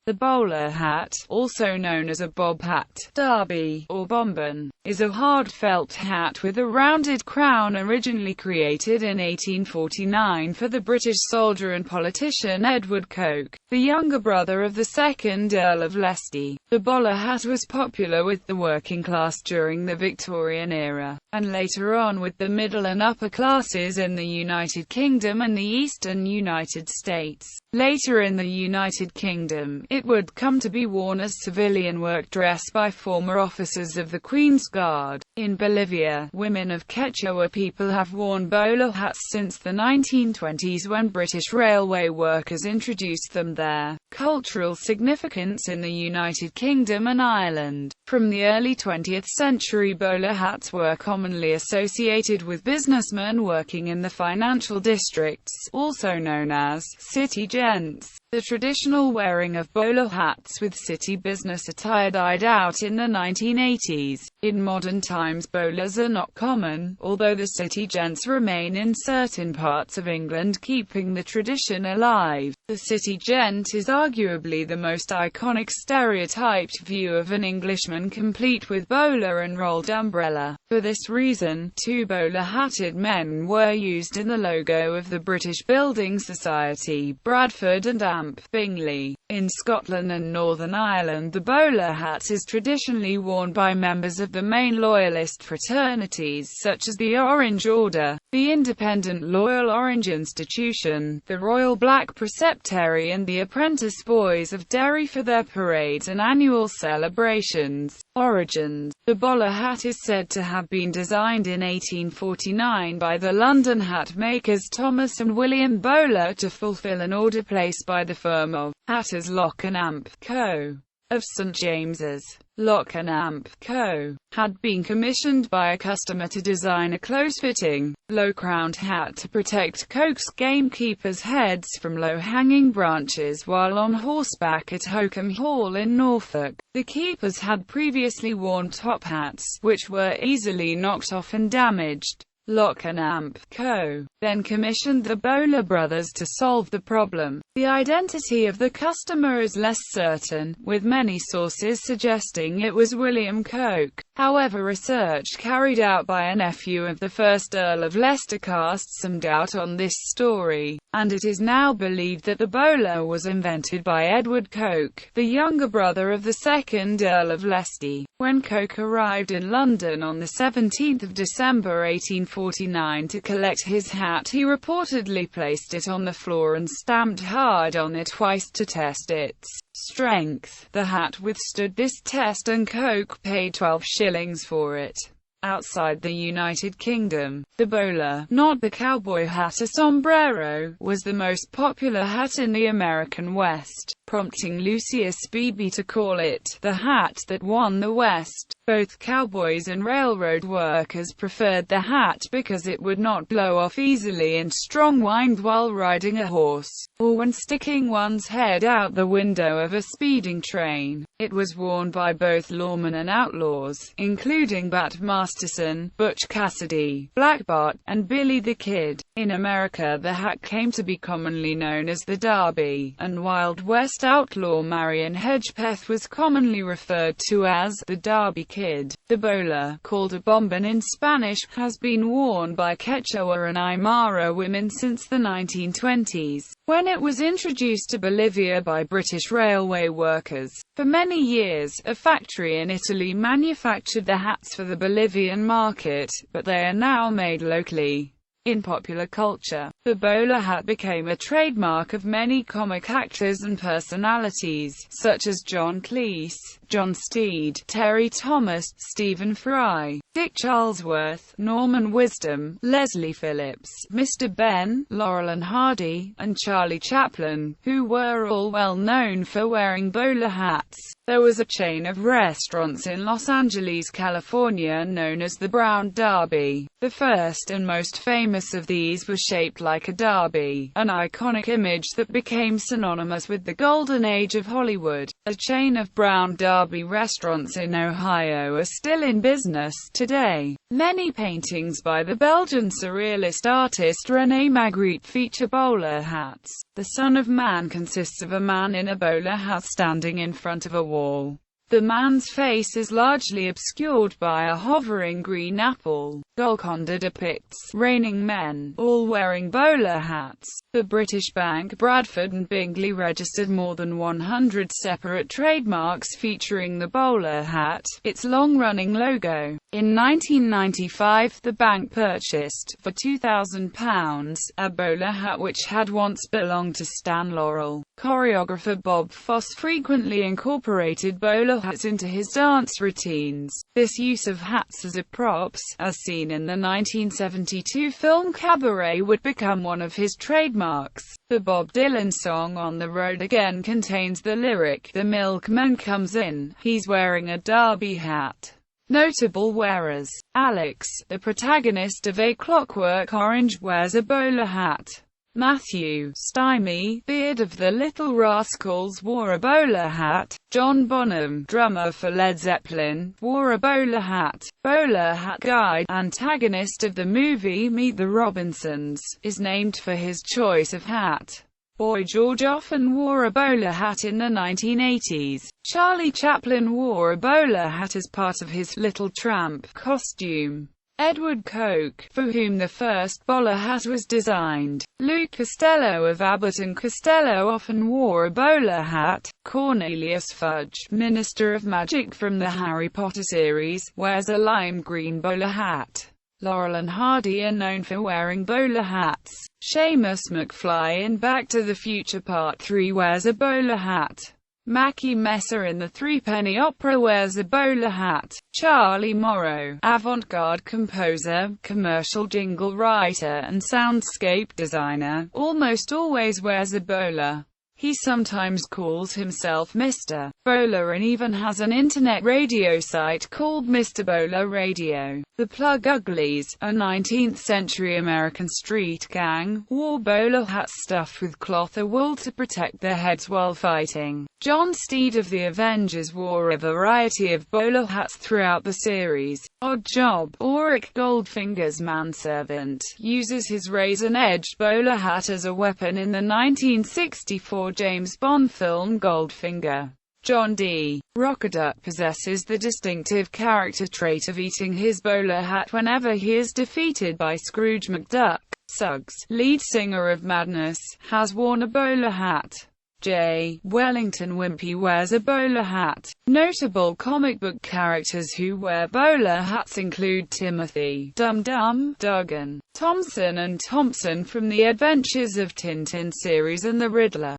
The bowler hat, also known as a bob hat, derby, or bombín, is a hard felt hat with a rounded crown originally created in 1849 for the British soldier and politician Edward Coke, the younger brother of the second Earl of Leicester. The bowler hat was popular with the working class during the Victorian era, and later on with the middle and upper classes in the United Kingdom and the eastern United States. Later in the United Kingdom, it would come to be worn as civilian work dress by former officers of the Queen's Guard. In Bolivia, women of Quechua people have worn bowler hats since the 1920s when British railway workers introduced them there. Cultural significance in the United Kingdom and Ireland. From the early 20th century, bowler hats were commonly associated with businessmen working in the financial districts, also known as city gents. The traditional wearing of bowler hats with city business attire died out in the 1980s. In modern times, bowlers are not common, although the city gents remain in certain parts of England, keeping the tradition alive. The city gent is arguably the most iconic stereotyped view of an Englishman, complete with bowler and rolled umbrella. For this reason, two bowler-hatted men were used in the logo of the British Building Society, Bradford and Bingley. In Scotland and Northern Ireland, the bowler hat is traditionally worn by members of the main loyalist fraternities such as the Orange Order, the Independent Loyal Orange Institution, the Royal Black Preceptory and the Apprentice Boys of Derry for their parades and annual celebrations. Origins. The bowler hat is said to have been designed in 1849 by the London hat makers Thomas and William Bowler to fulfill an order placed by the firm of Hatters Lock and Amp Co. of St James's. Lock and Amp Co. had been commissioned by a customer to design a close-fitting, low-crowned hat to protect Coke's gamekeepers' heads from low-hanging branches while on horseback at Holkham Hall in Norfolk. The keepers had previously worn top hats, which were easily knocked off and damaged. Lock and Amp Co. then commissioned the Bowler brothers to solve the problem. The identity of the customer is less certain, with many sources suggesting it was William Coke. However, research carried out by a nephew of the first Earl of Leicester casts some doubt on this story, and it is now believed that the bowler was invented by Edward Coke, the younger brother of the second Earl of Leicester. When Coke arrived in London on the 17th of December 1849 to collect his hat, he reportedly placed it on the floor and stamped hard on it twice to test its strength. The hat withstood this test and Coke paid 12 shillings for it. Outside the United Kingdom, the bowler, not the cowboy hat, a sombrero, was the most popular hat in the American West, prompting Lucius Beebe to call it the hat that won the West. Both cowboys and railroad workers preferred the hat because it would not blow off easily in strong wind while riding a horse, or when sticking one's head out the window of a speeding train. It was worn by both lawmen and outlaws, including Bat Masterson, Butch Cassidy, Black Bart, and Billy the Kid. In America, the hat came to be commonly known as the derby, and Wild West outlaw Marion Hedgepeth was commonly referred to as the Derby Kid. The bowler, called a bombín in Spanish, has been worn by Quechua and Aymara women since the 1920s, when it was introduced to Bolivia by British railway workers. For many years, a factory in Italy manufactured the hats for the Bolivian market, but they are now made locally. In popular culture, the bowler hat became a trademark of many comic actors and personalities, such as John Cleese, John Steed, Terry Thomas, Stephen Fry, Dick Charlesworth, Norman Wisdom, Leslie Phillips, Mr. Ben, Laurel and Hardy, and Charlie Chaplin, who were all well known for wearing bowler hats. There was a chain of restaurants in Los Angeles, California known as the Brown Derby. The first and most famous of these was shaped like a derby, an iconic image that became synonymous with the golden age of Hollywood. A chain of Brown Derby restaurants in Ohio are still in business today. Many paintings by the Belgian surrealist artist René Magritte feature bowler hats. The Son of Man consists of a man in a bowler hat standing in front of a wall. The man's face is largely obscured by a hovering green apple. Golconda depicts reigning men, all wearing bowler hats. The British bank Bradford and Bingley registered more than 100 separate trademarks featuring the bowler hat, its long-running logo. In 1995, the bank purchased, for £2,000, a bowler hat which had once belonged to Stan Laurel. Choreographer Bob Fosse frequently incorporated bowler hats into his dance routines. This use of hats as props, as seen in the 1972 film Cabaret, would become one of his trademarks. The Bob Dylan song On the Road Again contains the lyric, "The milkman comes in, he's wearing a derby hat." Notable wearers. Alex, the protagonist of A Clockwork Orange, wears a bowler hat. Matthew Stymie, Beard of the Little Rascals, wore a bowler hat. John Bonham, drummer for Led Zeppelin, wore a bowler hat. Bowler Hat Guy, antagonist of the movie Meet the Robinsons, is named for his choice of hat. Boy George often wore a bowler hat in the 1980s. Charlie Chaplin wore a bowler hat as part of his Little Tramp costume. Edward Koch, for whom the first bowler hat was designed. Luke Costello of Abbott and Costello often wore a bowler hat. Cornelius Fudge, Minister of Magic from the Harry Potter series, wears a lime green bowler hat. Laurel and Hardy are known for wearing bowler hats. Seamus McFly in Back to the Future Part 3 wears a bowler hat. Mackie Messer in the Threepenny Opera wears a bowler hat. Charlie Morrow, avant-garde composer, commercial jingle writer and soundscape designer, almost always wears a bowler. He sometimes calls himself Mr. Bowler and even has an internet radio site called Mr. Bowler Radio. The Plug Uglies, a 19th-century American street gang, wore bowler hats stuffed with cloth or wool to protect their heads while fighting. John Steed of the Avengers wore a variety of bowler hats throughout the series. Odd Job, Auric Goldfinger's manservant, uses his razor-edged bowler hat as a weapon in the 1964 James Bond film Goldfinger. John D. Rockaduck possesses the distinctive character trait of eating his bowler hat whenever he is defeated by Scrooge McDuck. Suggs, lead singer of Madness, has worn a bowler hat. J. Wellington Wimpy wears a bowler hat. Notable comic book characters who wear bowler hats include Timothy Dum Dum, Duggan Thompson and Thompson from the Adventures of Tintin series and the Riddler.